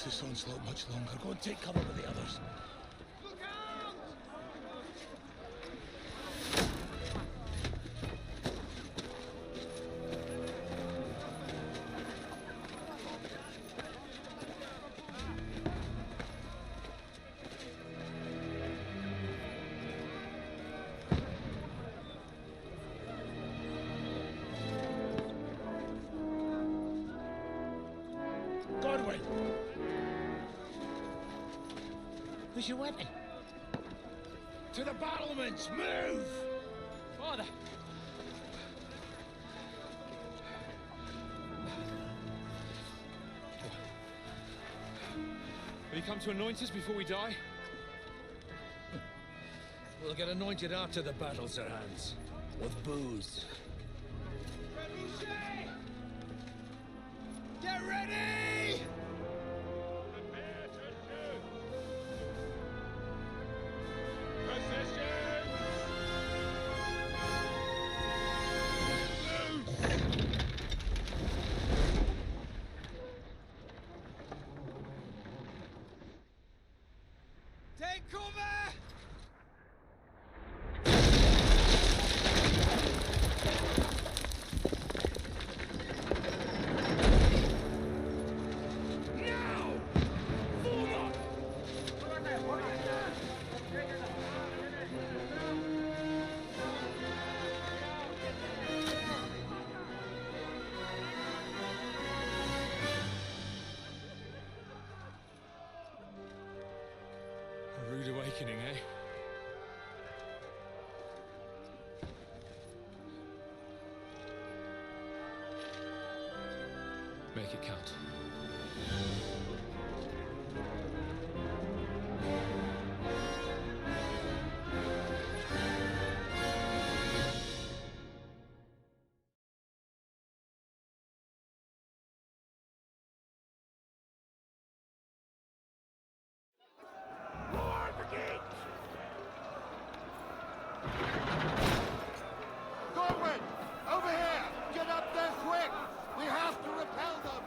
last this onslaught much longer. Go and take cover with the others. Godwin! Where's your weapon? To the battlements! Move! Father! Will you come to anoint us before we die? We'll get anointed after the battle, Sir Hans. With booze. Get ready! Prepare to shoot! Position! Take cover! A rude awakening, eh? Make it count. Godwin! Over here! Get up there quick! We have to repel them!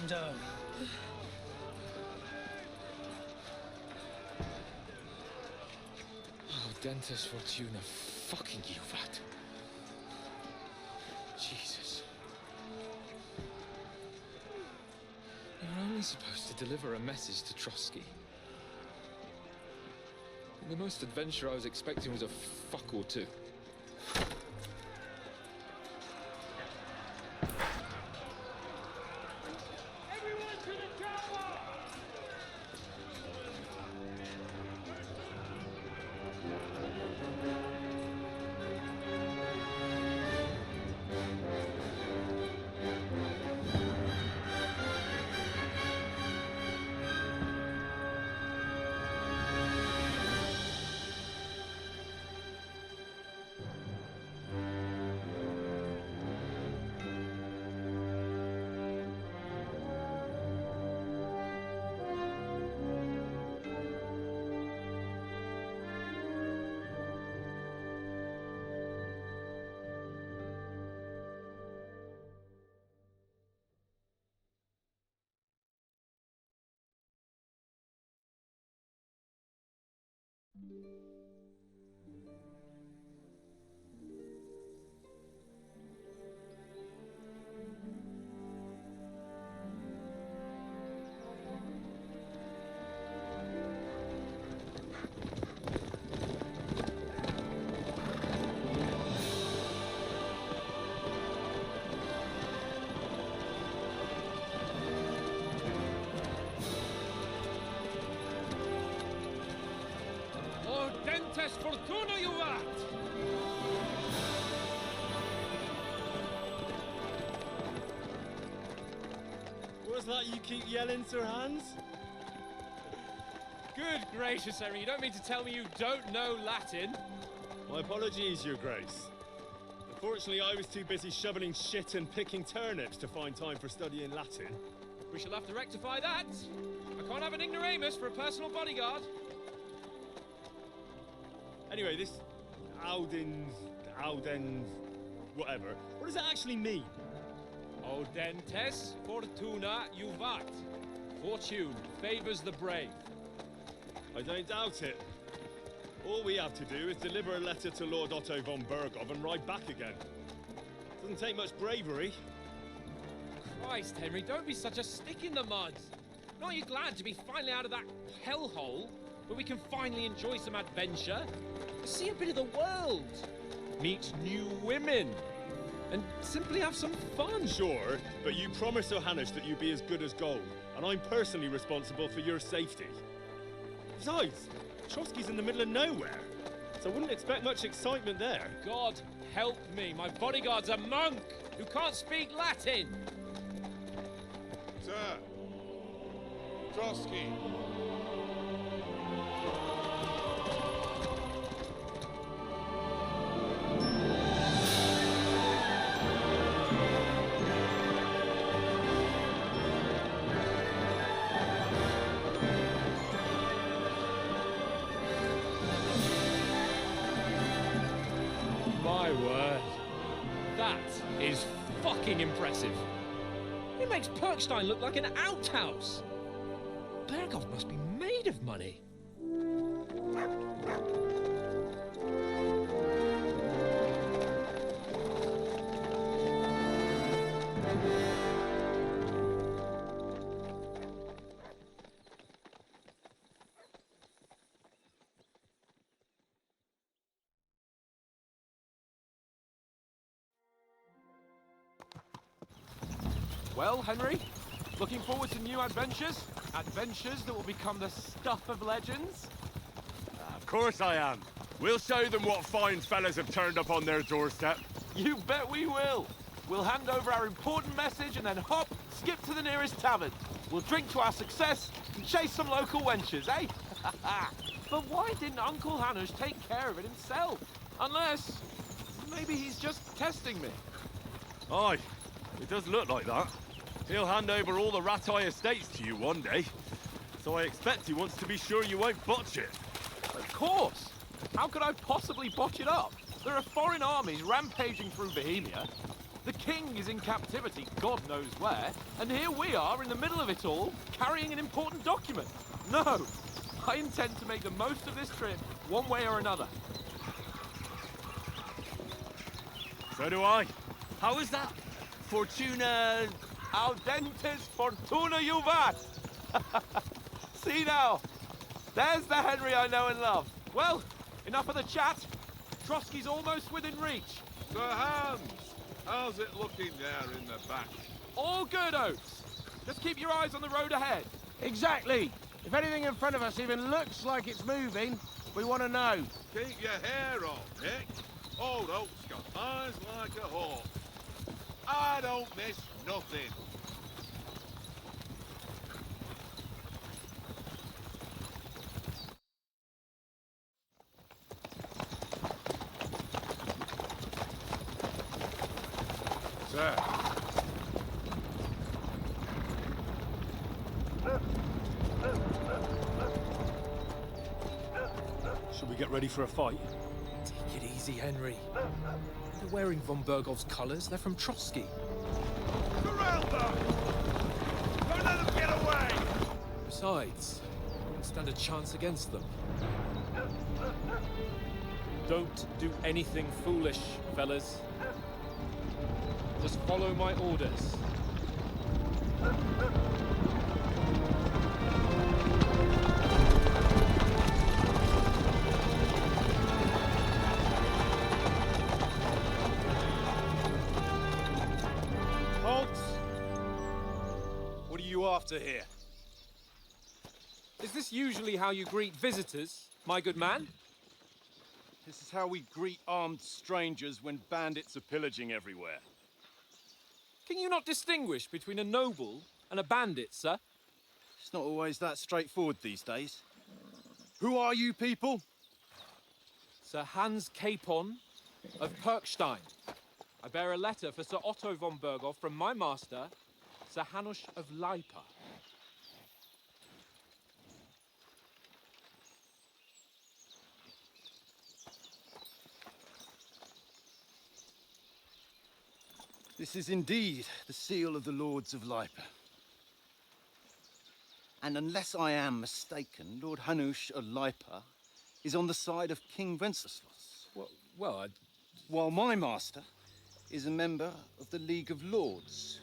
calm down. Oh, Dentes Fortuna, fucking Juvat. Jesus. You're only supposed to deliver a message to Trotsky. And the most adventure I was expecting was a fuck or two. Dentes Fortuna, Juvat! What's that you keep yelling, Sir Hans? Good gracious, Henry, you don't mean to tell me you don't know Latin? My apologies, Your Grace. Unfortunately, I was too busy shoveling shit and picking turnips to find time for studying Latin. We shall have to rectify that. I can't have an ignoramus for a personal bodyguard. Anyway, this Audens, whatever, what does it actually mean? Audentes Fortuna Juvat. Fortune favors the brave. I don't doubt it. All we have to do is deliver a letter to Lord Otto von Bergov and ride back again. Doesn't take much bravery. Christ, Henry, don't be such a stick in the mud. Aren't you glad to be finally out of that hellhole where we can finally enjoy some adventure? See a bit of the world, meet new women, and simply have some fun. Sure, but you promised Johannes that you'd be as good as gold, and I'm personally responsible for your safety. Besides, Trotsky's in the middle of nowhere, so I wouldn't expect much excitement there. God help me, my bodyguard's a monk who can't speak Latin. Sir! Trotsky! My word. That is fucking impressive. It makes Perkstein look like an outhouse. Bergov must be made of money. Well, Henry, looking forward to new adventures? Adventures that will become the stuff of legends? Of course I am. We'll show them what fine fellas have turned up on their doorstep. You bet we will. We'll hand over our important message and then hop, skip to the nearest tavern. We'll drink to our success and chase some local wenches, eh? But why didn't Uncle Hanush take care of it himself? Unless, maybe he's just testing me. Aye, it does look like that. He'll hand over all the Ratai estates to you one day. So I expect he wants to be sure you won't botch it. Of course. How could I possibly botch it up? There are foreign armies rampaging through Bohemia. The king is in captivity, God knows where, and here we are in the middle of it all, carrying an important document. No, I intend to make the most of this trip, one way or another. So do I. How is that? Fortuna... Audentes fortuna juvat! See now, there's the Henry I know and love. Well, enough of the chat. Trotsky's almost within reach. Sir Hans, how's it looking there in the back? All good, Oates. Just keep your eyes on the road ahead. Exactly. If anything in front of us even looks like it's moving, we want to know. Keep your hair on, Nick. Old Oak's got eyes like a hawk. I don't miss nothing. Sir. Should we get ready for a fight? Take it easy, Henry. They're wearing von Bergov's colours. They're from Trotsky. Corral them! Don't let them get away! Besides, we won't stand a chance against them. Don't do anything foolish, fellas. Just follow my orders. Halt! What are you after here? Is this usually how you greet visitors, my good man? This is how we greet armed strangers when bandits are pillaging everywhere. Can you not distinguish between a noble and a bandit, sir? It's not always that straightforward these days. Who are you people? Sir Hans Capon of Perkstein. I bear a letter for Sir Otto von Berghoff from my master, Sir Hanush of Lipa. This is indeed the seal of the Lords of Lipa. And unless I am mistaken, Lord Hanush of Lipa is on the side of King Wenceslas. Well, While my master is a member of the League of Lords,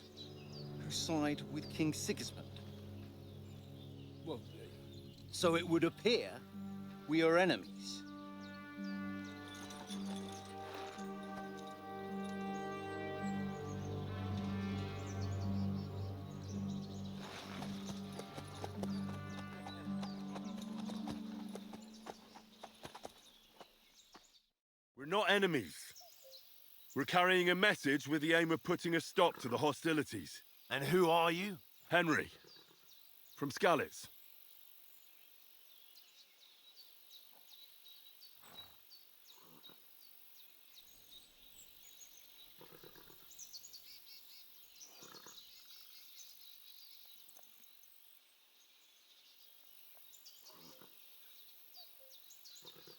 who side with King Sigismund. well, So it would appear we are enemies. We're not enemies. We're carrying a message with the aim of putting a stop to the hostilities. And who are you? Henry, from Skalitz.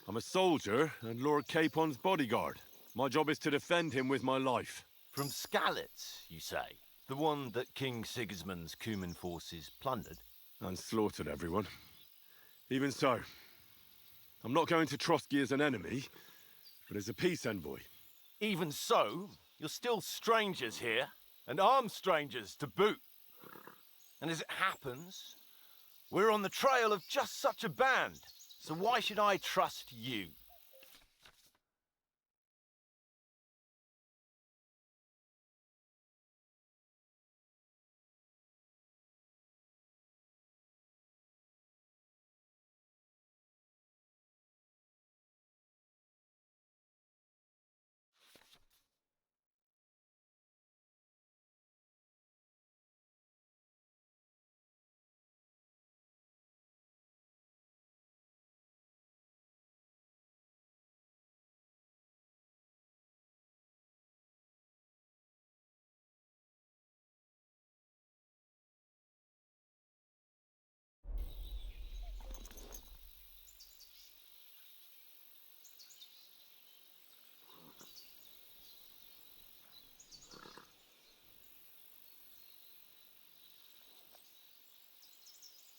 I'm a soldier and Lord Capon's bodyguard. My job is to defend him with my life. From Skalitz, you say? The one that King Sigismund's Cuman forces plundered? And slaughtered everyone. Even so, I'm not going to Trotsky as an enemy, but as a peace envoy. Even so, you're still strangers here, and armed strangers to boot. And as it happens, we're on the trail of just such a band. So why should I trust you?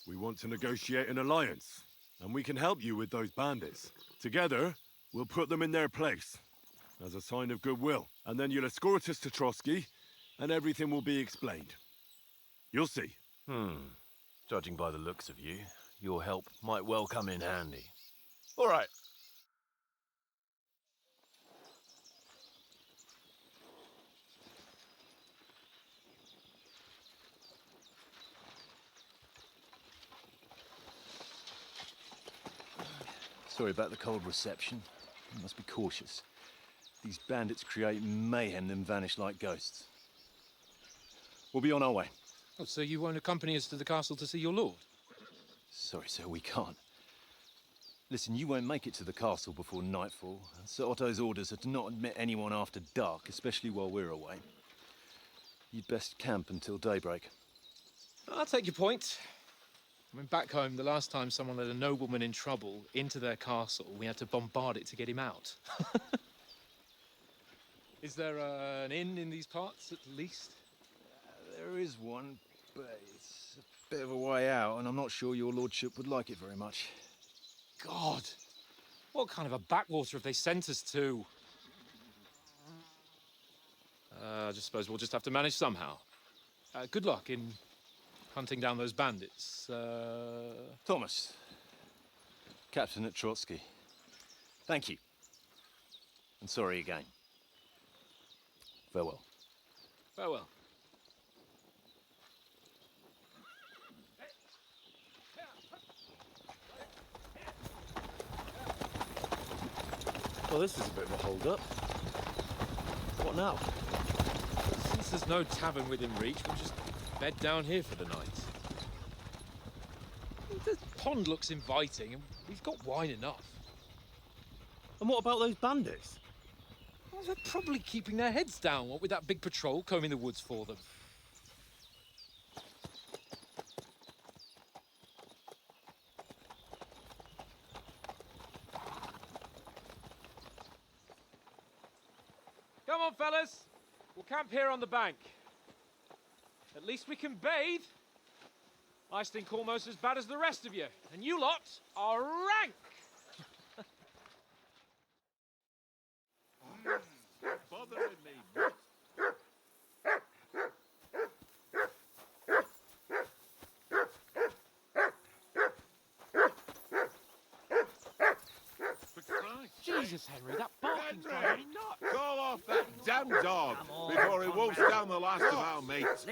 We want to negotiate an alliance, and we can help you with those bandits. Together, we'll put them in their place, as a sign of goodwill. And then you'll escort us to Trotsky, and everything will be explained. You'll see. Judging by the looks of you, your help might well come in handy. All right. Sorry about the cold reception. You must be cautious. These bandits create mayhem, then vanish like ghosts. We'll be on our way. Oh, so you won't accompany us to the castle to see your lord? Sorry, sir, we can't. Listen, you won't make it to the castle before nightfall. Sir Otto's orders are to not admit anyone after dark, especially while we're away. You'd best camp until daybreak. I'll take your point. I mean, back home, the last time someone let a nobleman in trouble into their castle, we had to bombard it to get him out. Is there an inn in these parts, at least? There is one, but it's a bit of a way out, and I'm not sure your lordship would like it very much. God! What kind of a backwater have they sent us to? I just suppose we'll just have to manage somehow. Good luck in hunting down those bandits. Thomas, captain at Trotsky. Thank you. And sorry again. Farewell. Farewell. Well, this is a bit of a hold-up. What now? Since there's no tavern within reach, we'll just bed down here for the night. The pond looks inviting, and we've got wine enough. And what about those bandits? Well, they're probably keeping their heads down, what with that big patrol combing the woods for them. Come on, fellas. We'll camp here on the bank. At least we can bathe. I stink almost as bad as the rest of you, and you lot are rank. Bothering me much. For Christ's sake, Jesus, Henry, that barking's Henry! driving me nuts. Call off that damn dog before he wolfs down the last of our mates.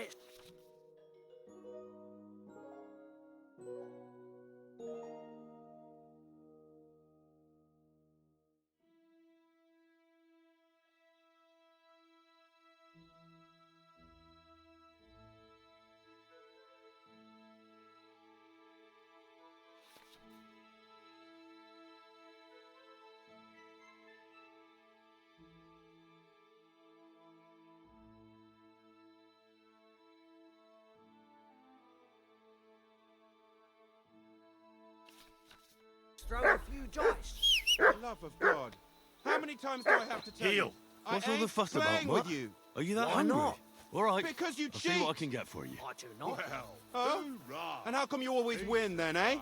Throw a few dice. For the love of God. How many times do I have to tell you? Heel! What's all the fuss about, playing Mutt? with you. Are you that Why hungry? not? All right. Because you I'll see what I cheat. can get for you. I do not. Well, Huh? hoorah! And how come you always win then, eh?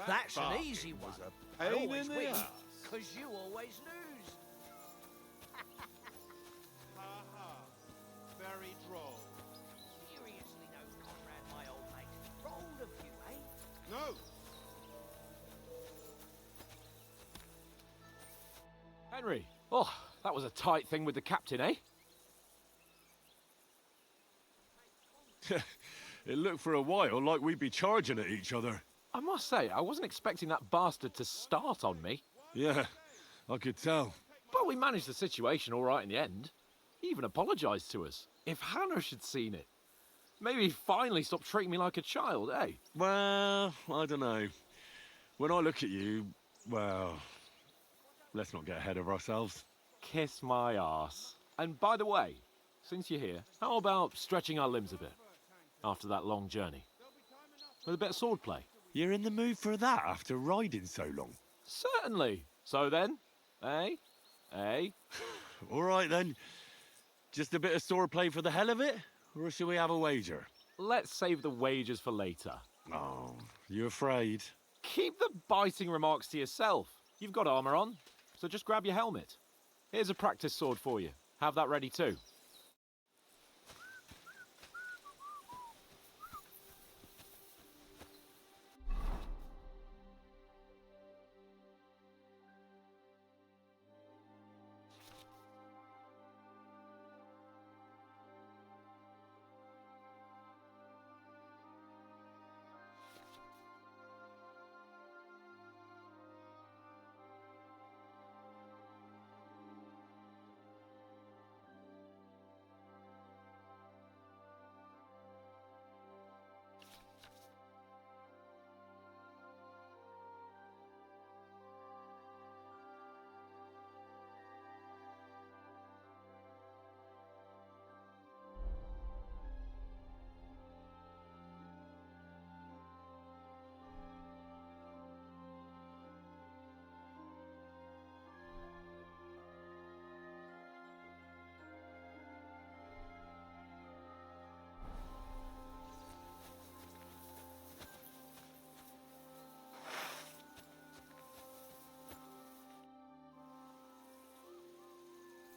That's an bark easy one. was a I pain always in the win, ass. because you always lose. Ha ha. Very droll. Seriously, no, Conrad, my old mate. Rolled a few, eh? No. Henry, oh, that was a tight thing with the captain, eh? It looked for a while like we'd be charging at each other. I must say, I wasn't expecting that bastard to start on me. Yeah, I could tell. But we managed the situation all right in the end. He even apologised to us. If Hannah had seen it, maybe he'd finally stop treating me like a child, eh? Well, I don't know. When I look at you, well, let's not get ahead of ourselves. Kiss my arse. And by the way, since you're here, how about stretching our limbs a bit after that long journey? With a bit of swordplay. You're in the mood for that after riding so long? Certainly. So then, eh? Eh? All right then. Just a bit of swordplay for the hell of it? Or should we have a wager? Let's save the wagers for later. Oh, you afraid? Keep the biting remarks to yourself. You've got armor on, so just grab your helmet. Here's a practice sword for you. Have that ready too.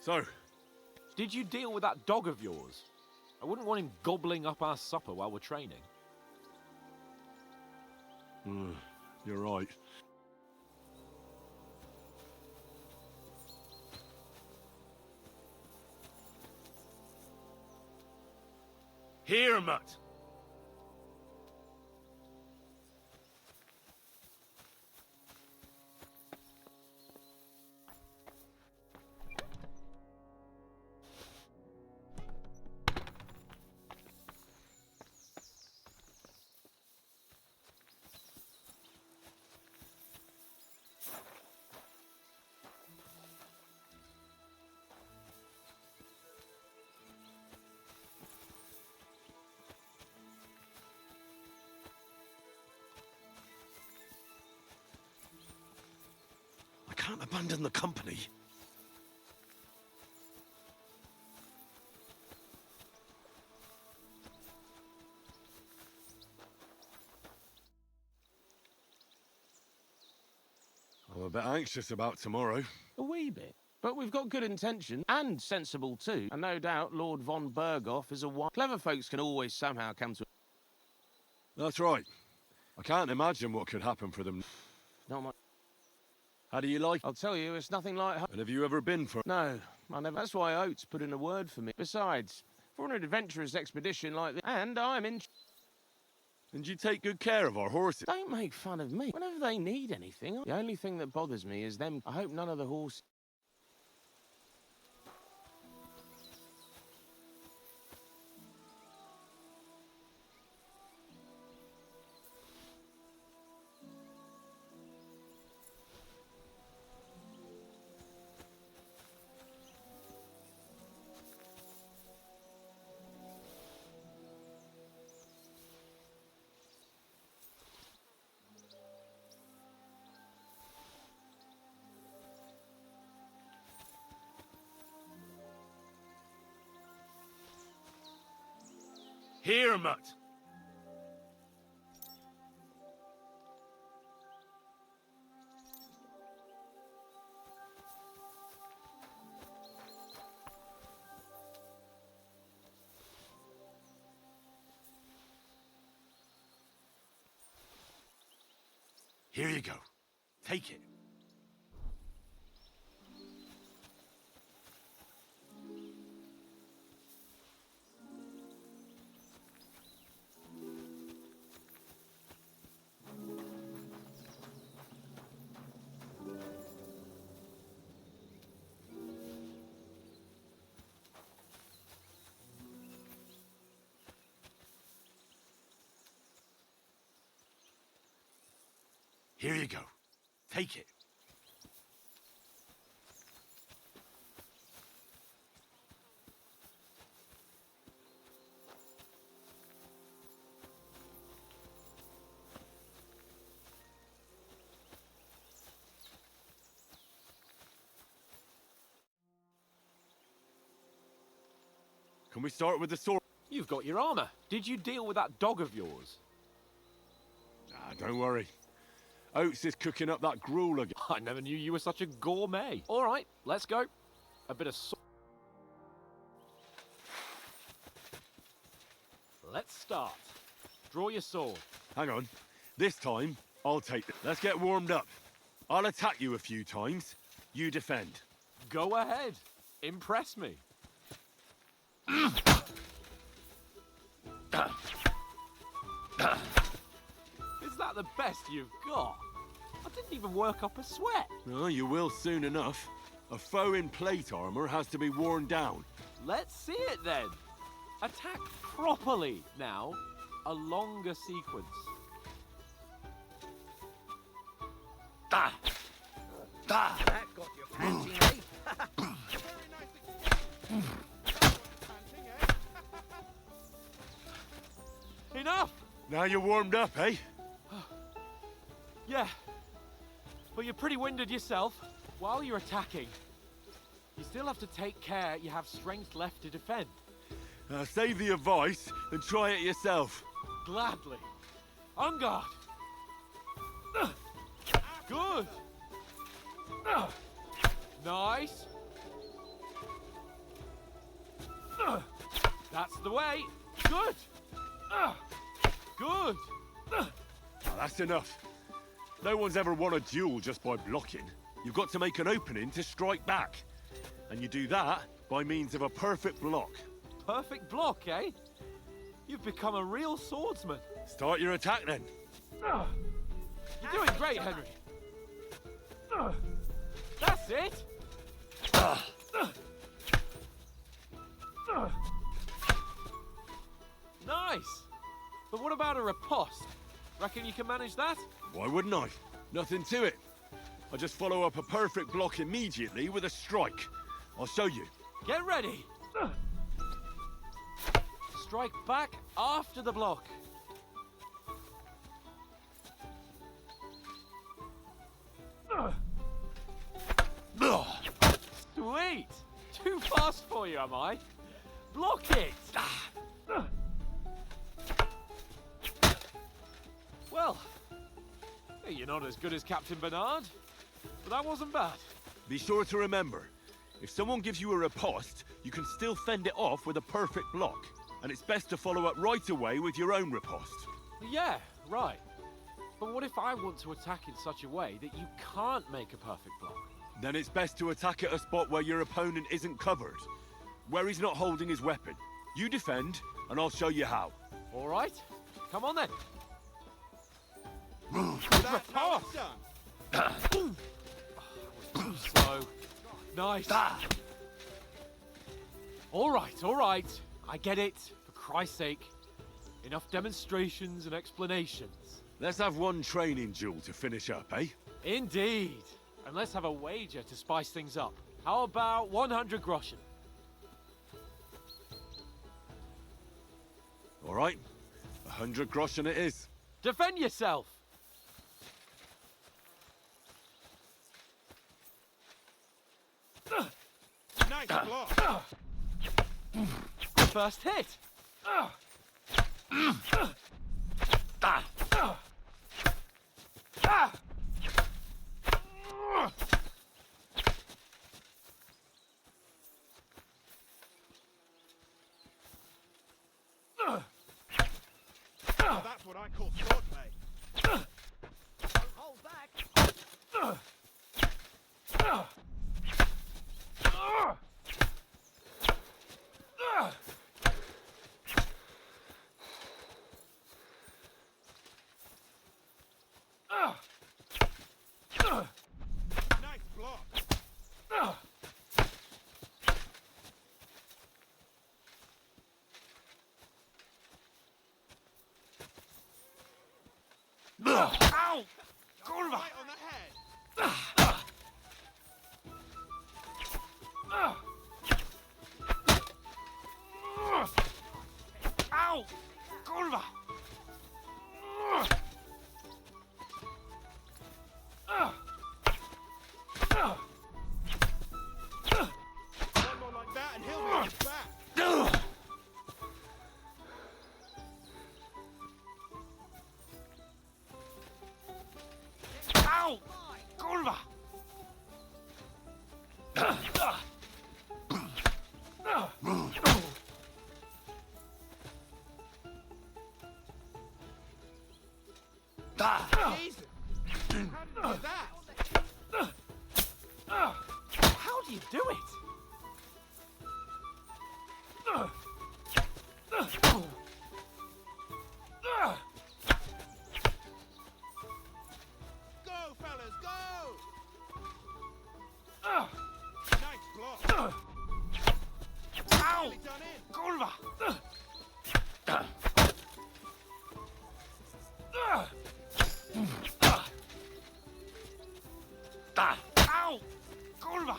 So, Did you deal with that dog of yours? I wouldn't want him gobbling up our supper while we're training. you're right. Here, Mutt! I can't abandon the company. I'm a bit anxious about tomorrow. A wee bit. But we've got good intention, and sensible too. And no doubt Lord von Berghoff is a clever folks can always somehow come to... That's right. I can't imagine what could happen for them. Not much. How do you like it? I'll tell you, it's nothing like... And have you ever been for... No, I never... That's why Oates put in a word for me. Besides, for an adventurous expedition like this, and I'm in... And you take good care of our horses? Don't make fun of me. Whenever they need anything, the only thing that bothers me is them... I hope none of the horses... Here, Mutt! Here you go. Take it. Here you go. Take it. Can we start with the sword? You've got your armor. Did you deal with that dog of yours? don't worry. Oates is cooking up that gruel again. I never knew you were such a gourmet. All right, let's go. A bit of Let's start. Draw your sword. Hang on. This time, I'll take it. Let's get warmed up. I'll attack you a few times. You defend. Go ahead. Impress me. Is that the best you've got? I didn't even work up a sweat. Oh, you will soon enough. A foe in plate armor has to be worn down. Let's see it then. Attack properly now. A longer sequence. That got your panting, eh? Enough! Now you're warmed up, eh? Yeah. But you're pretty winded yourself. While you're attacking, you still have to take care you have strength left to defend. Save the advice and try it yourself. Gladly. On guard. Good. Nice. That's the way. Good. Good. Now, that's enough. No one's ever won a duel just by blocking. You've got to make an opening to strike back. And you do that by means of a perfect block. Perfect block, eh? You've become a real swordsman. Start your attack then. You're doing great, Henry. That's it. Nice. But what about a riposte? Reckon you can manage that? Why wouldn't I? Nothing to it. I just follow up a perfect block immediately with a strike. I'll show you. Get ready. Strike back after the block. Sweet. Too fast for you, am I? Block it. Well, you're not as good as Captain Bernard, but that wasn't bad. Be sure to remember, if someone gives you a riposte, you can still fend it off with a perfect block. And it's best to follow up right away with your own riposte. Yeah, right. But what if I want to attack in such a way that you can't make a perfect block? Then it's best to attack at a spot where your opponent isn't covered, where he's not holding his weapon. You defend, and I'll show you how. All right, come on then. That's how it's done. Too slow. Nice. All right. I get it. For Christ's sake. Enough demonstrations and explanations. Let's have one training duel to finish up, eh? Indeed. And let's have a wager to spice things up. How about 100 groschen? All right. 100 groschen it is. Defend yourself. Nice block. First hit. That's what I call swordplay. Don't hold back. Nice block. Ow! Right on the head. Ow! Kurwa! One more like that and he'll be on his back. Ow! Kurwa! Jesus! How did you do that? How do you do it? Go, fellas, go! Nice block. Ow! Nearly done in. Kurwa! Ow! Kurwa!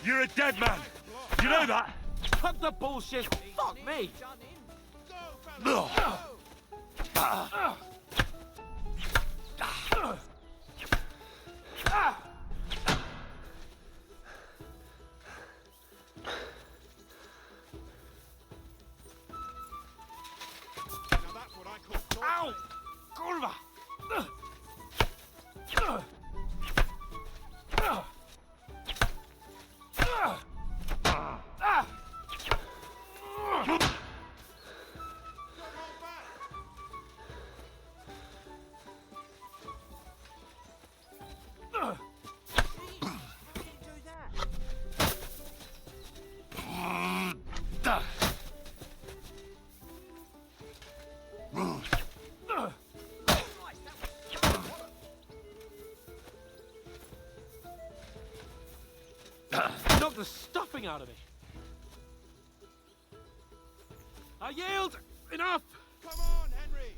You're a dead man! You know that? Cut the bullshit! Fuck me! Done in. Go, fellas, go! Now that's what I call sword Ow! play. Kurwa! Don't hold back. How did you do that? Knock the stuffing out of me! I yield! Enough! Come on, Henry.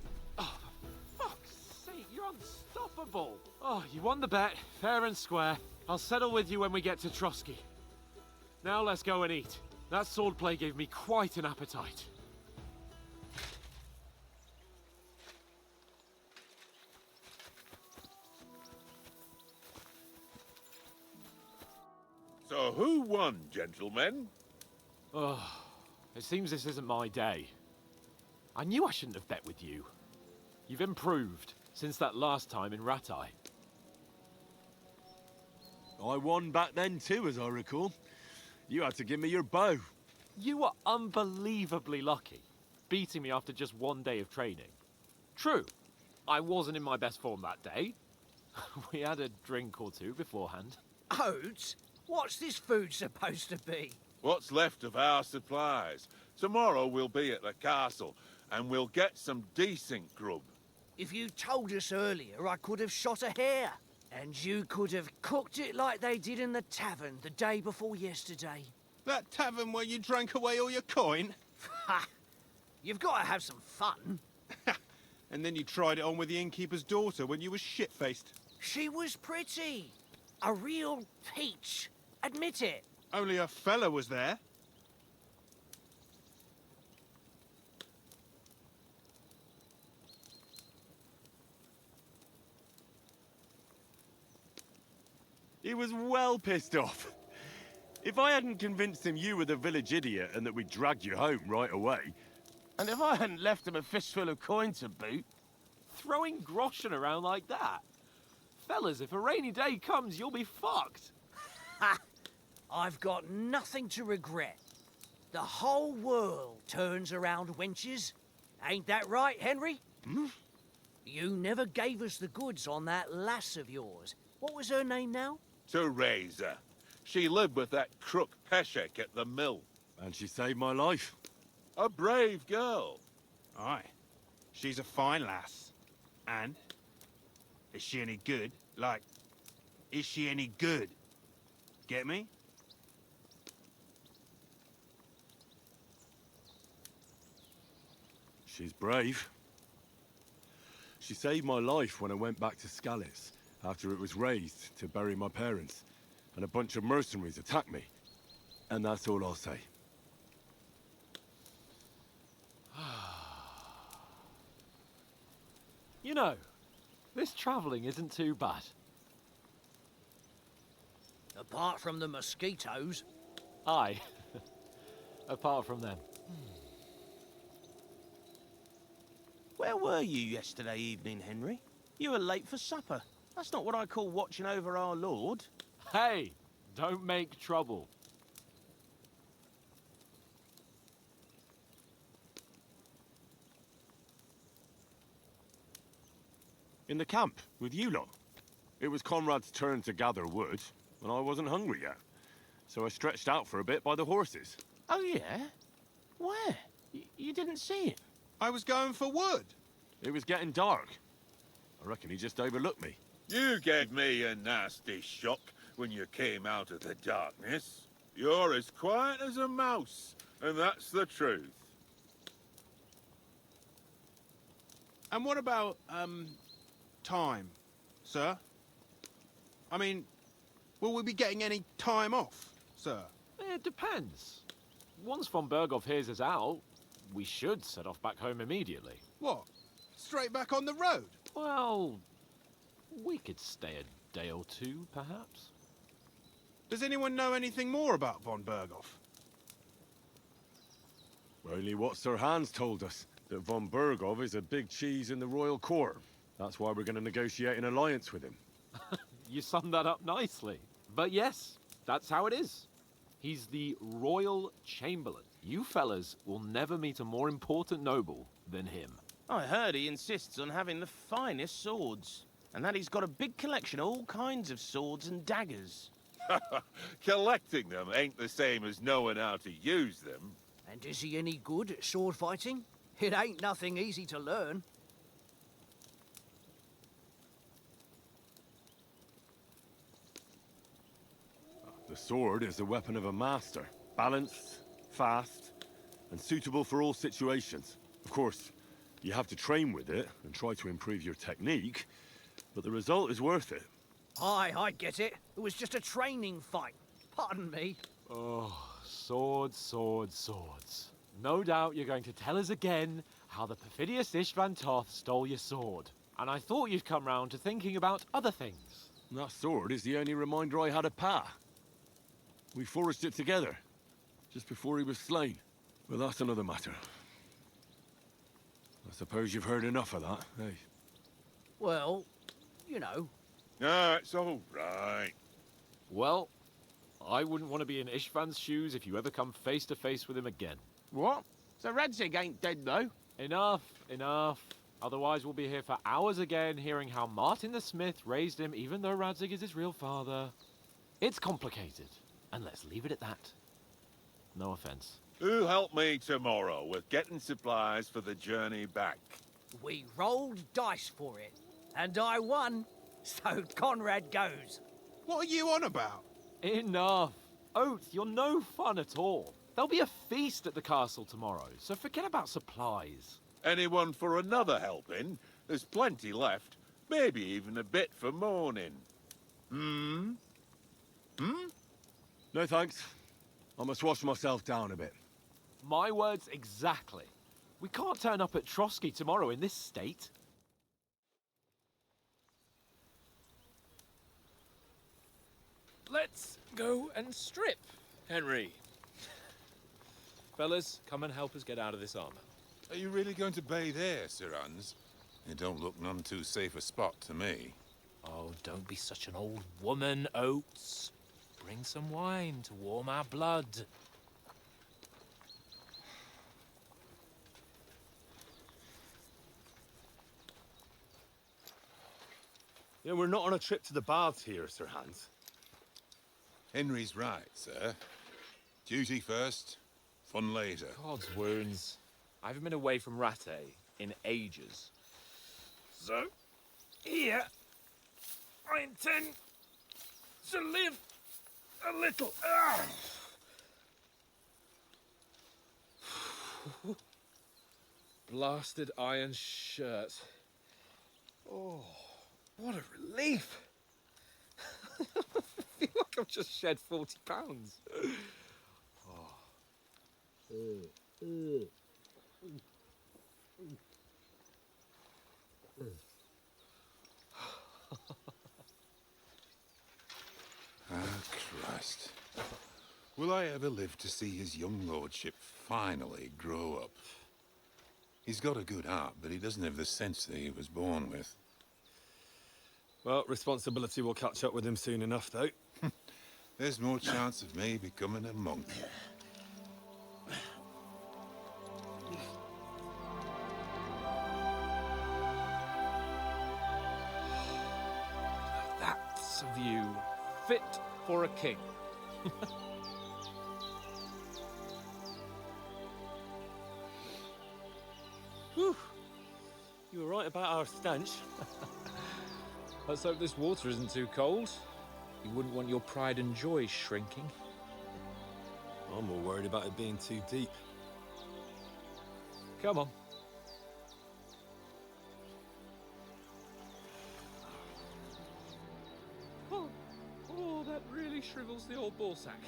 Fuck's sake, you're unstoppable! Oh, you won the bet, fair and square. I'll settle with you when we get to Trotsky. Now let's go and eat. That swordplay gave me quite an appetite. So who won, gentlemen? Oh, it seems this isn't my day. I knew I shouldn't have bet with you. You've improved since that last time in Ratai. I won back then too, as I recall. You had to give me your bow. You were unbelievably lucky, beating me after just one day of training. True, I wasn't in my best form that day. We had a drink or two beforehand. Oats? What's this food supposed to be? What's left of our supplies. Tomorrow we'll be at the castle, and we'll get some decent grub. If you told us earlier, I could have shot a hare. And you could have cooked it like they did in the tavern the day before yesterday. That tavern where you drank away all your coin? Ha! You've got to have some fun. And then you tried it on with the innkeeper's daughter when you were shit-faced. She was pretty. A real peach. Admit it. Only a fella was there. He was well pissed off. If I hadn't convinced him you were the village idiot and that we'd drag you home right away... And if I hadn't left him a fistful of coin to boot, Throwing groschen around like that? Fellas, if a rainy day comes, you'll be fucked. Ha! I've got nothing to regret. The whole world turns around wenches. Ain't that right, Henry? You never gave us the goods on that lass of yours. What was her name now? Teresa. She lived with that crook Peshek at the mill. And she saved my life. A brave girl. Aye. She's a fine lass. And? Is she any good? Like, is she any good? Get me? She's brave. She saved my life when I went back to Scallis after it was razed to bury my parents, and a bunch of mercenaries attacked me. And that's all I'll say. You know, this travelling isn't too bad. Apart from the mosquitoes. Aye. Apart from them. Where were you yesterday evening, Henry? You were late for supper. That's not what I call watching over our Lord. Hey, don't make trouble. In the camp, with you lot. It was Conrad's turn to gather wood, and I wasn't hungry yet. So I stretched out for a bit by the horses. Oh, yeah? Where? You didn't see him? I was going for wood. It was getting dark. I reckon he just overlooked me. You gave me a nasty shock when you came out of the darkness. You're as quiet as a mouse, and that's the truth. And what about, time, sir? I mean, will we be getting any time off, sir? It depends. Once von Berghoff hears us out, we should set off back home immediately. What? Straight back on the road? Well, we could stay a day or two, perhaps. Does anyone know anything more about von Berghoff? Only what Sir Hans told us, that von Berghoff is a big cheese in the royal court. That's why we're going to negotiate an alliance with him. You summed that up nicely. But yes, that's how it is. He's the royal chamberlain. You fellas will never meet a more important noble than him. I heard he insists on having the finest swords, and that he's got a big collection of all kinds of swords and daggers. Collecting them ain't the same as knowing how to use them. And is he any good at sword fighting? It ain't nothing easy to learn. The sword is the weapon of a master. Balanced, fast, and suitable for all situations. Of course, you have to train with it and try to improve your technique, but the result is worth it. Aye, I get it. It was just a training fight. Pardon me. Oh, swords, swords, swords. No doubt you're going to tell us again how the perfidious Istvan Toth stole your sword. And I thought you'd come round to thinking about other things. That sword is the only reminder I had of Pa. We forged it together, just before he was slain. But that's another matter. I suppose you've heard enough of that, eh? Well, you know. No, it's all right. Well, I wouldn't want to be in Istvan's shoes if you ever come face to face with him again. What? So Radzig ain't dead, though? Enough, enough. Otherwise we'll be here for hours again hearing how Martin the Smith raised him even though Radzig is his real father. It's complicated, and let's leave it at that. No offense. Who'll help me tomorrow with getting supplies for the journey back? We rolled dice for it, and I won, so Conrad goes. What are you on about? Enough. Oath, you're no fun at all. There'll be a feast at the castle tomorrow, so forget about supplies. Anyone for another helping? There's plenty left. Maybe even a bit for morning. Hmm? No thanks. I must wash myself down a bit. My words exactly. We can't turn up at Trotsky tomorrow in this state. Let's go and strip, Henry. Fellas, come and help us get out of this armor. Are you really going to bathe there, Sir Hans? It don't look none too safe a spot to me. Oh, don't be such an old woman, Oates. Bring some wine to warm our blood. You know, we're not on a trip to the baths here, Sir Hans. Henry's right, sir. Duty first, fun later. God's wounds. I haven't been away from Rattay in ages. So, here, I intend to live a little. blasted iron shirt. Oh, what a relief! I feel like I've just shed 40 pounds. Ah, Christ. Will I ever live to see his young lordship finally grow up? He's got a good heart, but he doesn't have the sense that he was born with. Well, responsibility will catch up with him soon enough, though. There's more chance of me becoming a monk. That's a view fit for a king. Whew. You were right about our stench. Let's hope this water isn't too cold. You wouldn't want your pride and joy shrinking. I'm more worried about it being too deep. Come on. Oh, that really shrivels the old ball sack.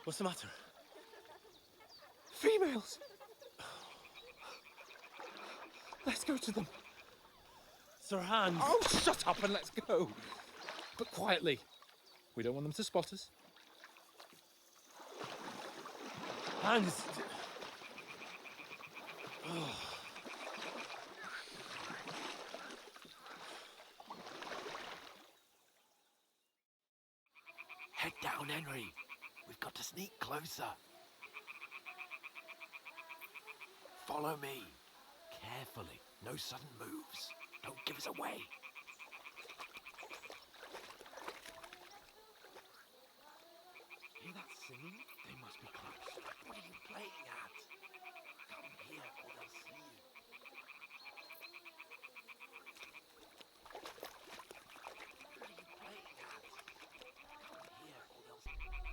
What's the matter? Females! Let's go to them. Sir Hans! Oh, shut up and let's go. But quietly. We don't want them to spot us. Hans! Head down, Henry. We've got to sneak closer. Follow me. Carefully. No sudden moves. Don't give us away. Hear that singing? They must be close. What are you playing at? Come here or they'll see you. What are you playing at? Come here or they'll see you.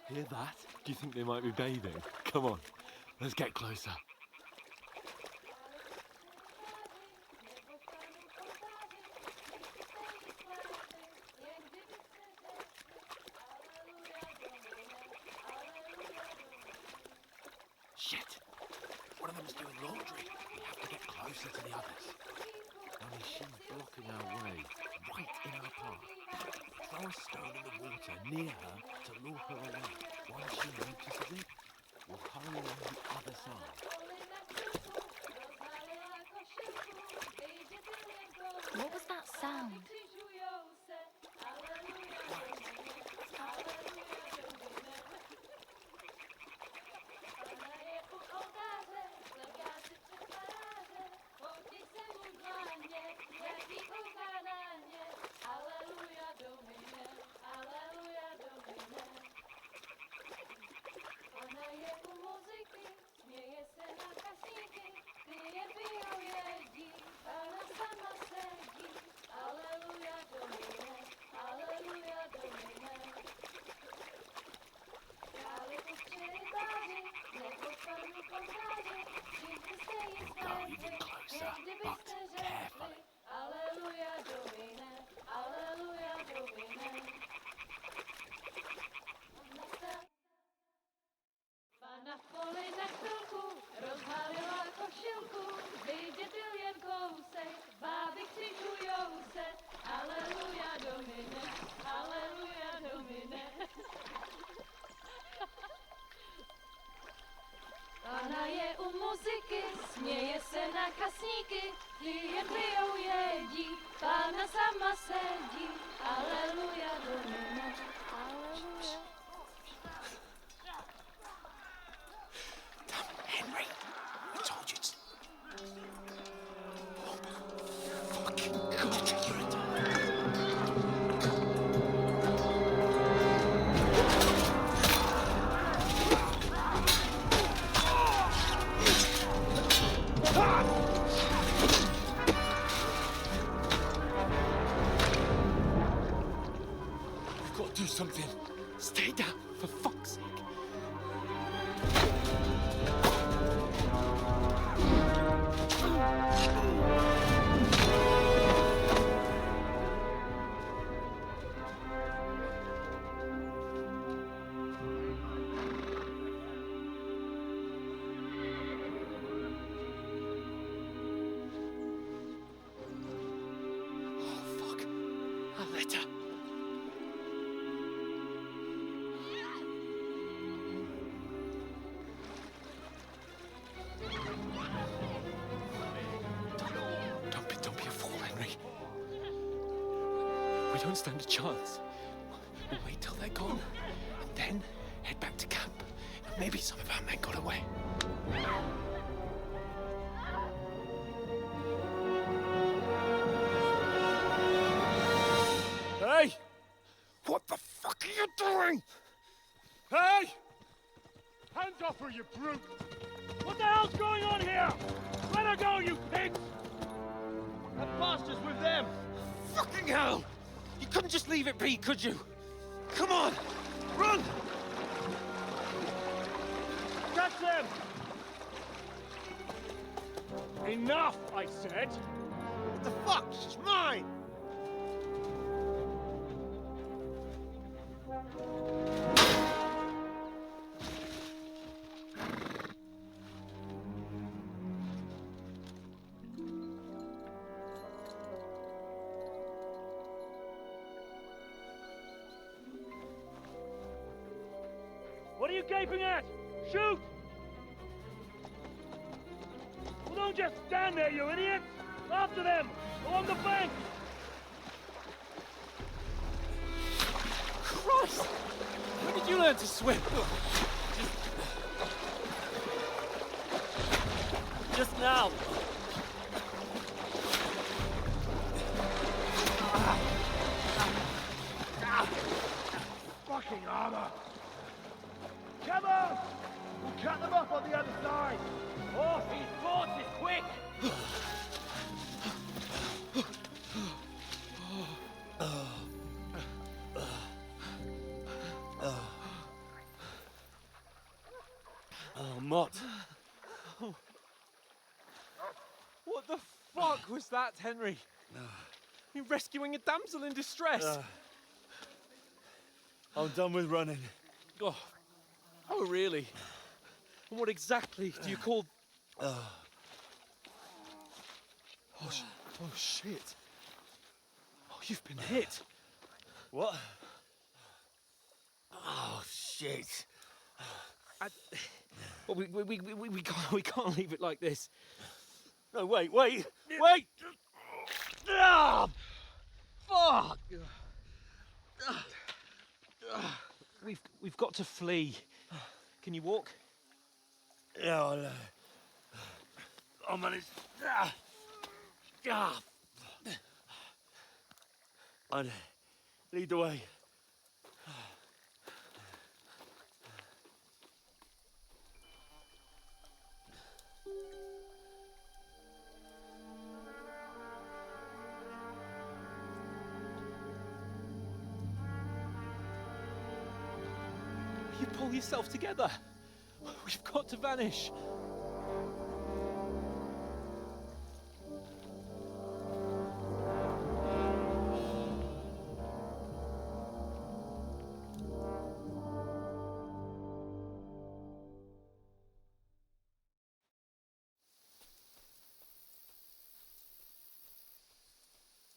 Hear that? Do you think they might be bathing? Come on, let's get closer. Shit! One of them is doing laundry. We have to get closer to the others. Only she's blocking our way, right in our path. Throw a stone in the water near her to lure her away. Once she notices it, we'll hurry along the other side. What was that sound? We'll go even closer, but carefully. Pana je u muzyky, směje se na kasníky, klient pijou jedí, Pána sama sedí, aleluja, domine, aleluja. Henry, I told you to... Oh, fucking God, you're a... something. Stay down, for fuck's sake. Don't be a fool, Henry. We don't stand a chance. We'll wait till they're gone, and then head back to camp. Maybe some of our men got away. Hey! What the fuck are you doing? Hey! Hands off her, you brute! What the hell's going on here? Let her go, you pigs! That bastard's with them! Fucking hell! You couldn't just leave it be, could you? Come on! Run! Catch them! Enough, I said! What the fuck? It's mine! What are you gaping at? Shoot! Well, don't just stand there, you idiots! After them! Along the bank! Christ! When did you learn to swim? Just now! Fucking armor! Come on! We'll cut them off on the other side! Off these horses, quick! Oh, Mott. What the fuck was that, Henry? You rescuing a damsel in distress? I'm done with running. Oh, really? And what exactly do you call... Oh, shit. Oh, you've been hit. What? Oh, shit. Well, we can't leave it like this. No, wait! Wait! Ah, fuck! We've got to flee. Can you walk? Yeah, I'll manage. I'd lead the way. You pull yourself together. We've got to vanish.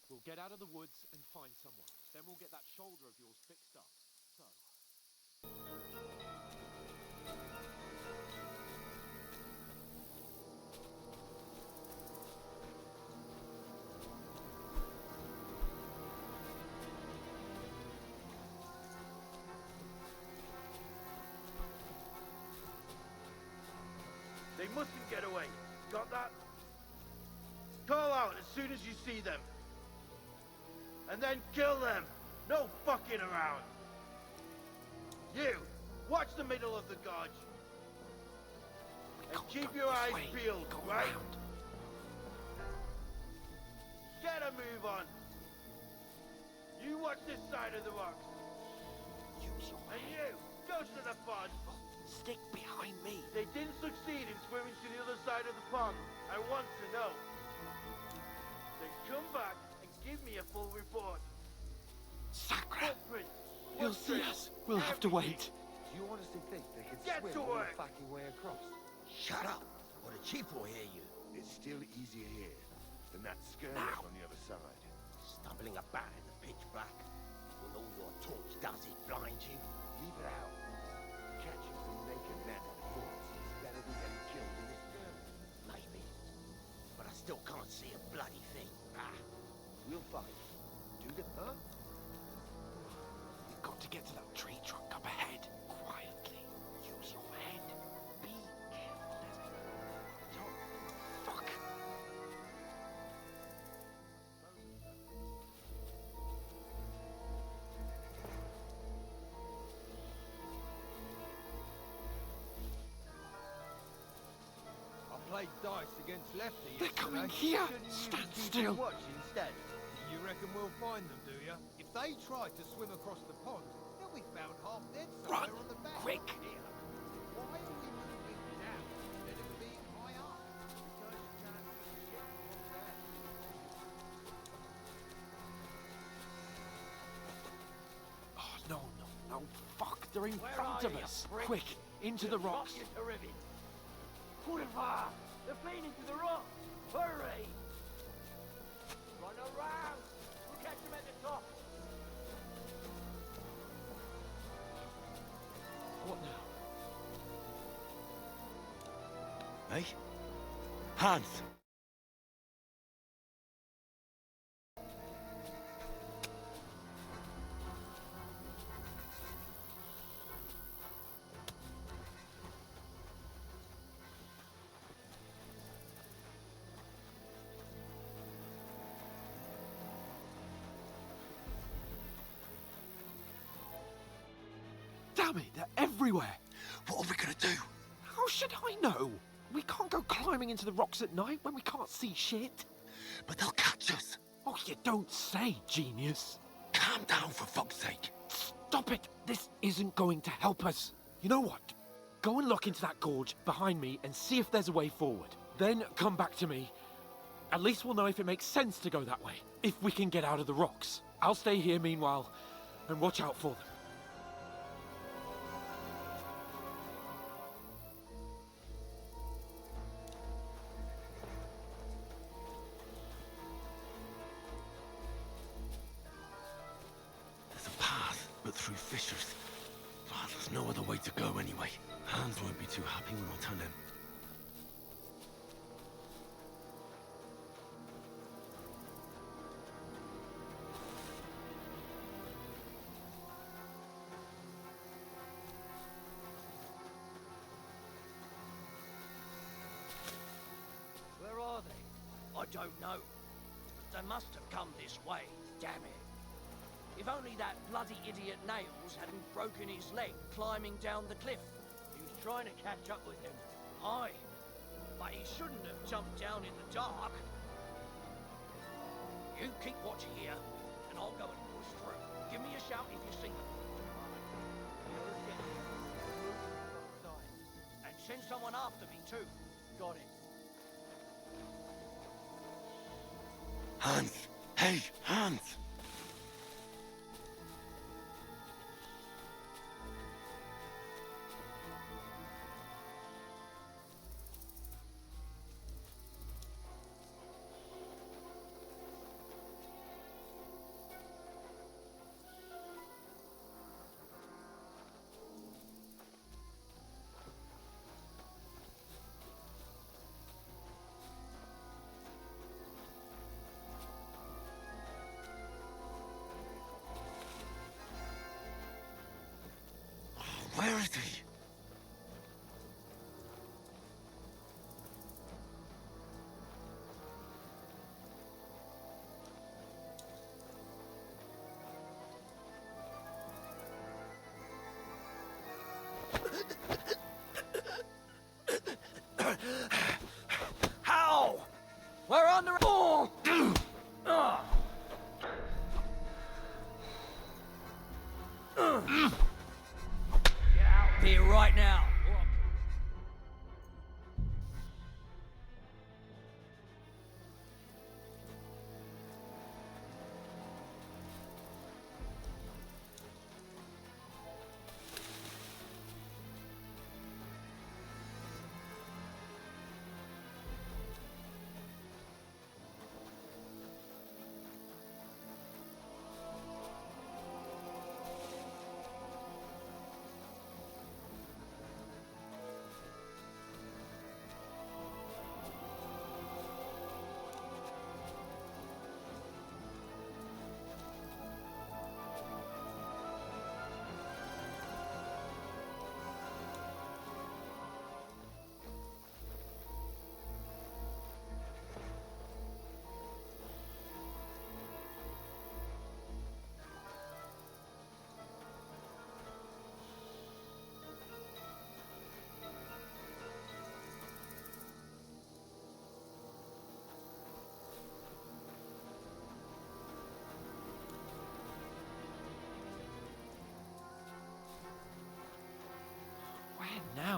We'll get out of the woods and find someone. Then we'll get that shoulder of yours fixed up. So... They mustn't get away. Got that? Call out as soon as you see them. And then kill them. No fucking around. You, watch the middle of the gorge. And keep your eyes peeled, right? Get a move on. You watch this side of the rocks. And you, go to the pond. Stick behind me. They didn't succeed in swimming to the other side of the pond. I want to know. Then come back and give me a full report. Sacre! Footprints. He'll see us. We'll have to wait. Do you honestly think they could Get swim to all work. the fucking way across? Shut up, or the chief will hear you. It's still easier here than that skirmish on the other side. Stumbling about in the pitch black, when all your torch does is blind you. Leave it out. Catching some naked men in the forest is better than getting killed in a skirmish. Maybe. But I still can't see a bloody thing. We'll find. Do the huh? We've got to get to that tree trunk up ahead. Quietly. Use your head. Be careful, Desmond. Fuck. I played dice against Lefty. They're coming here. Stand still. Watch instead. You reckon we'll find them, do you? If they try to swim across the pond, they'll be found half dead somewhere Run, on the bank. quick. Here. Why are we moving now instead of being high up? Because you can't see shit from there. Oh, no, no, no. Fuck. They're in Where front are of you, us. prick? Quick. Into the rocks. You to ribbon. Boulevard! They're playing into the rock! Hurry! Run around! We'll catch them at the top! What now? Hey? Hans! Damn it, they're everywhere. What are we gonna do? How should I know? We can't go climbing into the rocks at night when we can't see shit. But they'll catch us. Oh, you don't say, genius. Calm down, for fuck's sake. Stop it. This isn't going to help us. You know what? Go and look into that gorge behind me and see if there's a way forward. Then come back to me. At least we'll know if it makes sense to go that way. If we can get out of the rocks. I'll stay here meanwhile and watch out for them. There's a path, but through fissures. Oh, there's no other way to go anyway. Hans won't be too happy when I turn in. Where are they? I don't know. They must have come this way, damn it. If only that bloody idiot Nails hadn't broken his leg climbing down the cliff. He was trying to catch up with him. Aye, but he shouldn't have jumped down in the dark. You keep watch here, and I'll go and push through. Give me a shout if you see them. And send someone after me too. Got it. Hans! Hey, Hans!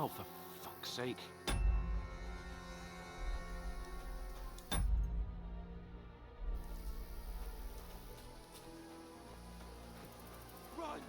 now, for fuck's sake. Run!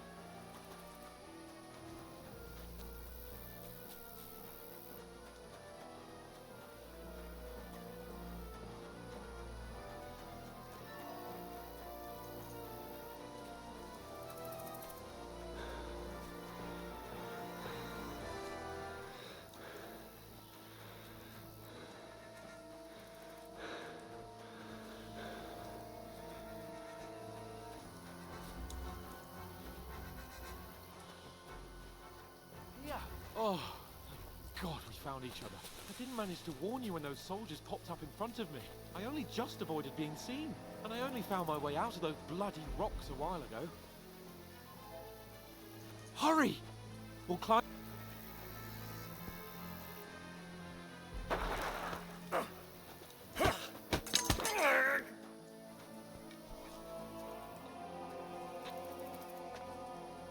Oh, thank God we found each other. I didn't manage to warn you when those soldiers popped up in front of me. I only just avoided being seen. And I only found my way out of those bloody rocks a while ago. Hurry! We'll climb...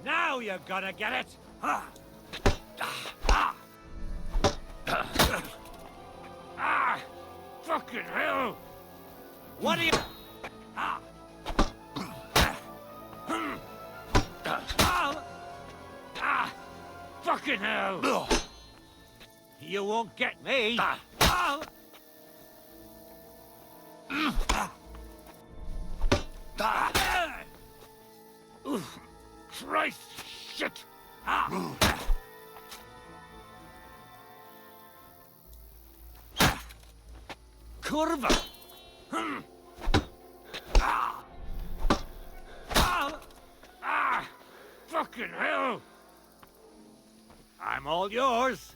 Now you're gonna get it! Ha! Fucking hell! What are you... Ah! Fucking hell! You won't get me! Christ! Shit! Curva! Fucking hell! I'm all yours!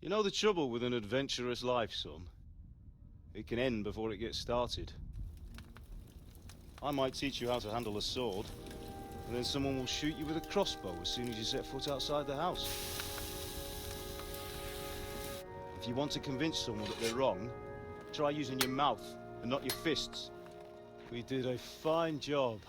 You know the trouble with an adventurous life, son? It can end before it gets started. I might teach you how to handle a sword, and then someone will shoot you with a crossbow as soon as you set foot outside the house. If you want to convince someone that they're wrong, try using your mouth and not your fists. We did a fine job.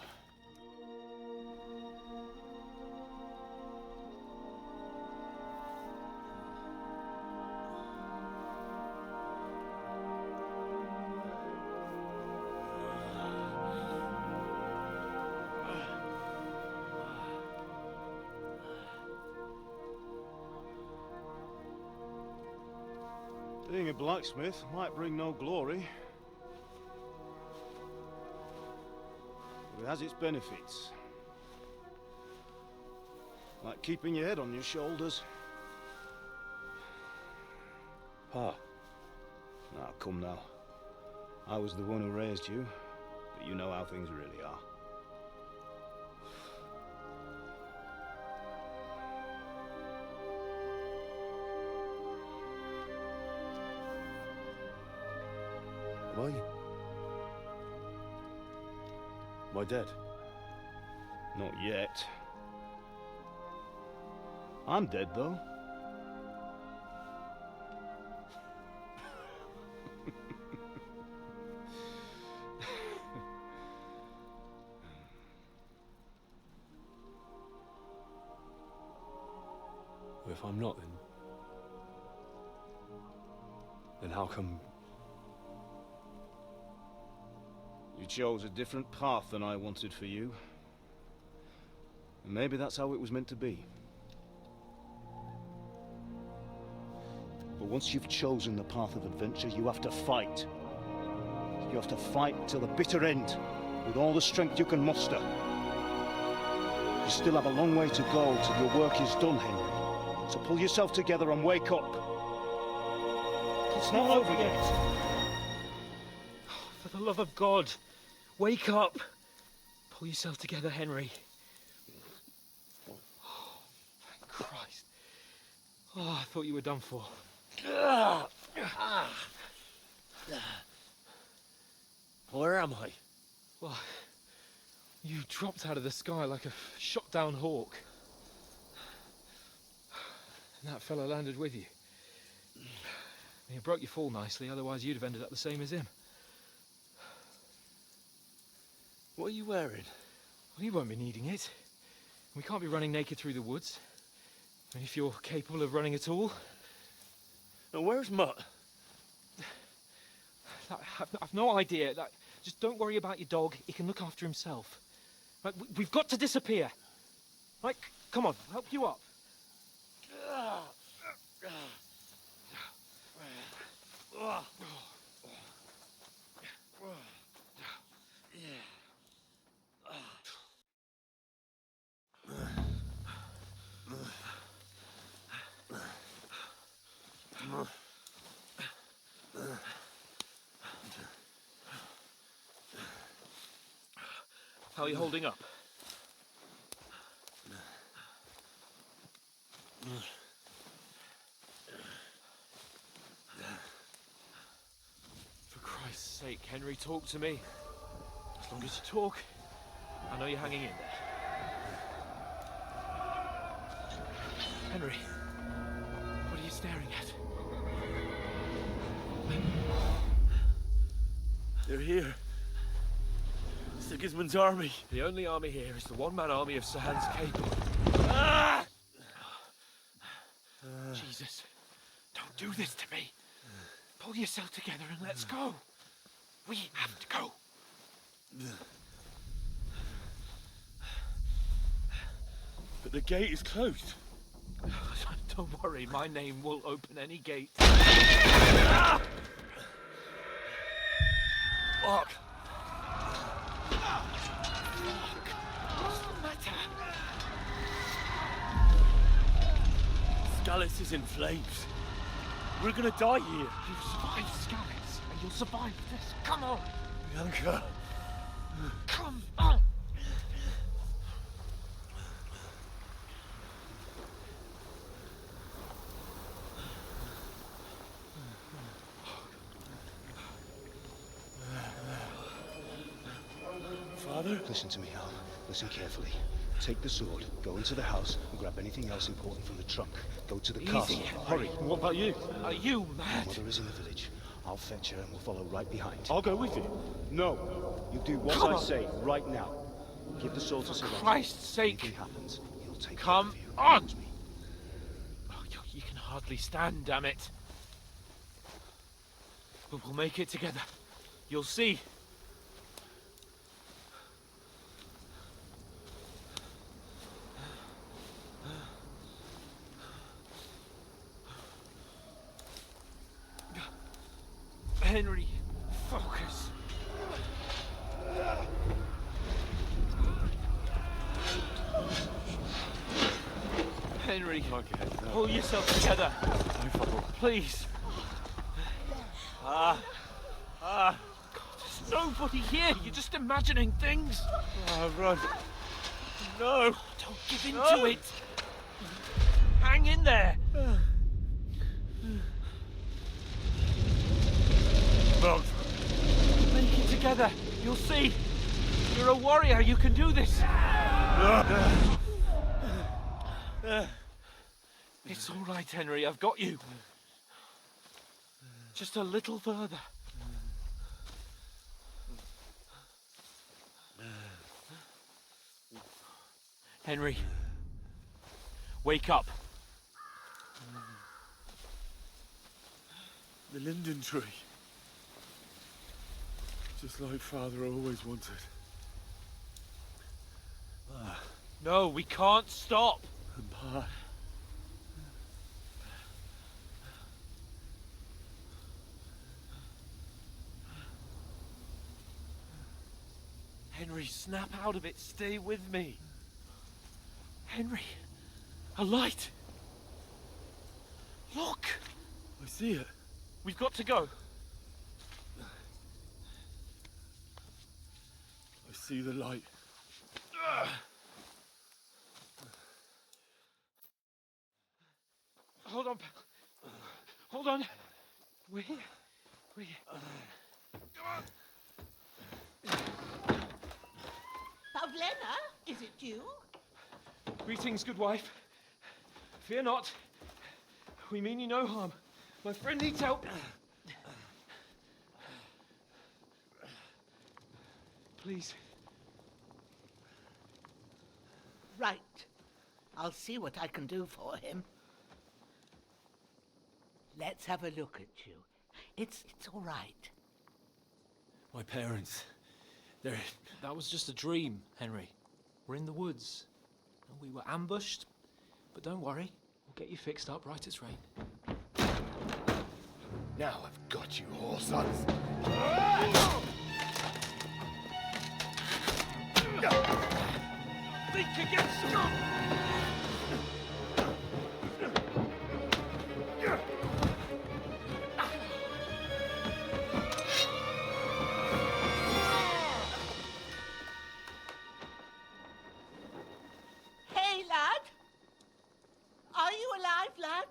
Being a blacksmith might bring no glory, but it has its benefits. Like keeping your head on your shoulders. Pa. Now, come now. I was the one who raised you, but you know how things really are. Am I dead? Not yet. I'm dead, though. If I'm not, then how come... You chose a different path than I wanted for you. And maybe that's how it was meant to be. But once you've chosen the path of adventure, you have to fight. You have to fight till the bitter end, with all the strength you can muster. You still have a long way to go till your work is done, Henry. So pull yourself together and wake up. It's not over yet. For the love of God, wake up. Pull yourself together, Henry. Oh, thank Christ. Oh, I thought you were done for. Where am I? Well, you dropped out of the sky like a shot-down hawk. And that fella landed with you. You broke your fall nicely, otherwise you'd have ended up the same as him. What are you wearing? Well, you won't be needing it. We can't be running naked through the woods. I mean, if you're capable of running at all. And where's Mutt? I've no idea. Just don't worry about your dog. He can look after himself. Right, we've got to disappear. Right, come on, I'll help you up. How are you holding up? For Christ's sake, Henry, talk to me. As long as you talk, I know you're hanging in there. Henry, what are you staring at? They're here. Sigismund's army. The only army here is the one-man army of Sir Hans Cable. Ah! Jesus, don't do this to me. Pull yourself together and let's go. We have to go. But the gate is closed. Don't worry, my name will open any gate. Fuck. What's the matter? Scallis is in flames. We're gonna die here. You've survived Scallis, and you'll survive this. Come on. Bianca. Come on. Father? Listen to me, Al. Listen carefully. Take the sword, go into the house, and grab anything else important from the trunk. Go to the castle. Hurry. What about you? Are you mad? Mother is in the village. I'll fetch her and we'll follow right behind. I'll go with you. No. You do what Come I on. say right now. Give the sword to Sir Roger. Christ's sake. Anything happens, he'll take Come care of you. on. Oh, you can hardly stand, damn it. But we'll make it together. You'll see. Henry, focus. Henry, pull yourself together. Please. God, there's nobody here. You're just imagining things. Run. No. Don't give in to it. Hang in there. Make it together. You'll see. You're a warrior. You can do this. It's all right, Henry. I've got you. Just a little further. Henry, wake up. The linden tree. Just like Father always wanted. No, we can't stop. And Pa. Henry, snap out of it. Stay with me. Henry, a light. Look. I see it. We've got to go. I see the light. Hold on, pal. Hold on. We're here. We're here. Pavlena, is it you? Greetings, good wife. Fear not. We mean you no harm. My friend needs help. Please. Right. I'll see what I can do for him. Let's have a look at you. It's all right. My parents, they're... That was just a dream, Henry. We're in the woods. We were ambushed, but don't worry. We'll get you fixed up right as rain. Now I've got you, whore sons. Think again, scum! Hey, lad! Are you alive, lad?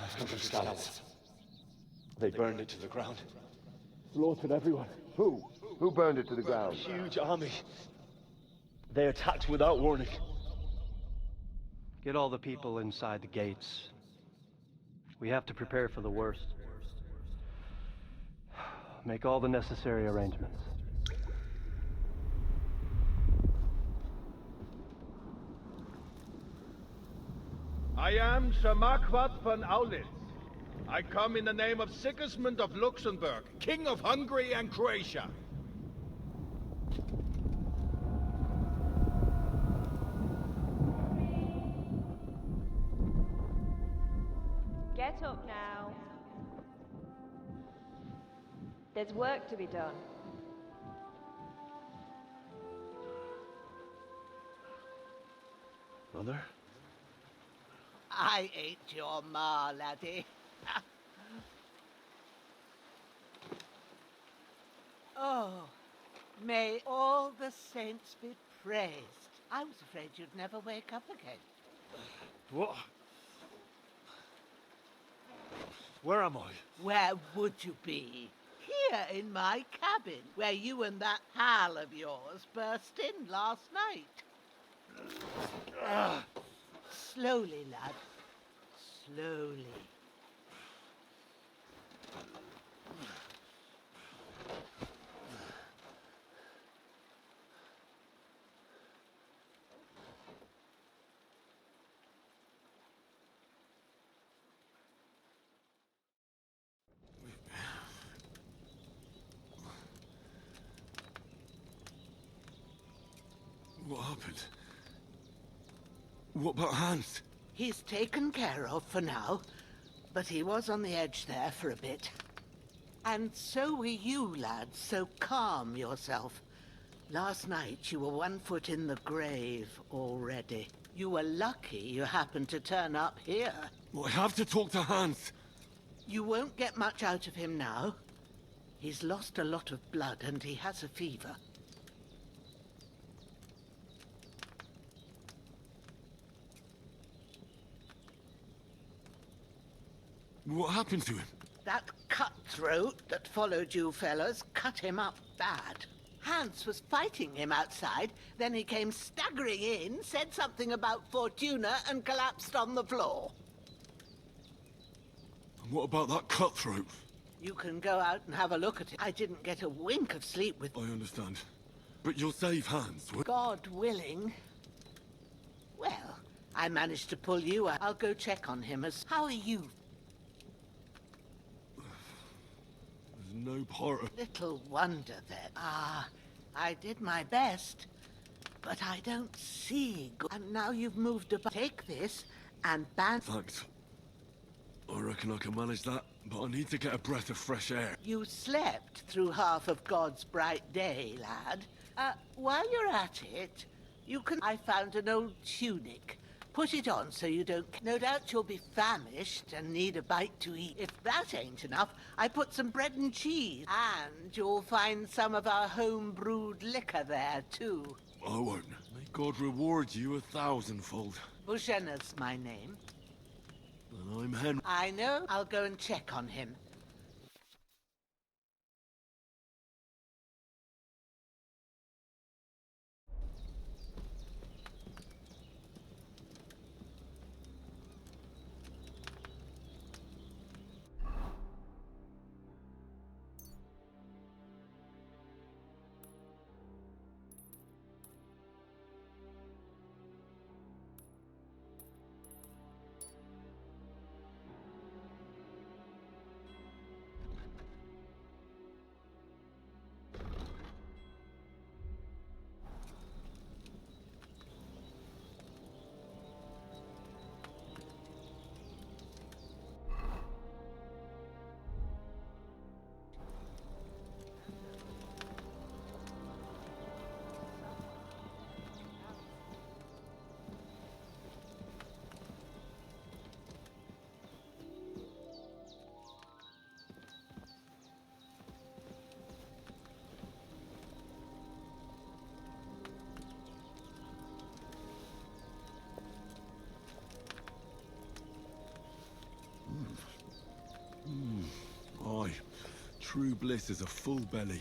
I've come from Scallops. They burned it to the ground. Slaughtered everyone. Who? Who burned it to the ground? A huge army. They attacked without warning. Get all the people inside the gates. We have to prepare for the worst. Make all the necessary arrangements. I am Sir Marquardt von Aulitz. I come in the name of Sigismund of Luxembourg, King of Hungary and Croatia. Get up now. There's work to be done. Mother? I ain't your ma, laddie. Oh, may all the saints be praised. I was afraid you'd never wake up again. What? Where am I? Where would you be? Here in my cabin, where you and that pal of yours burst in last night. Slowly, lad. Slowly. What happened? What about Hans? He's taken care of for now, but he was on the edge there for a bit. And so were you, lad, so calm yourself. Last night you were 1 foot in the grave already. You were lucky you happened to turn up here. Well, I have to talk to Hans. You won't get much out of him now. He's lost a lot of blood and he has a fever. What happened to him? That cutthroat that followed you fellas cut him up bad. Hans was fighting him outside, then he came staggering in, said something about Fortuna, and collapsed on the floor. And what about that cutthroat? You can go out and have a look at it. I didn't get a wink of sleep with... I understand. But you'll save Hans, will... God willing. Well, I managed to pull you out. I'll go check on him as... How are you? There's no part of... Little wonder then. I did my best. But I don't see... And now you've moved about. Take this and ban... Thanks. I reckon I can manage that, but I need to get a breath of fresh air. You slept through half of God's bright day, lad. While you're at it, you can... I found an old tunic. Put it on so you don't... No doubt you'll be famished and need a bite to eat. If that ain't enough, I put some bread and cheese. And you'll find some of our home-brewed liquor there, too. I won't. May God reward you 1,000-fold. Bushena's my name. And I'm Henry. I know. I'll go and check on him. Aye, true bliss is a full belly.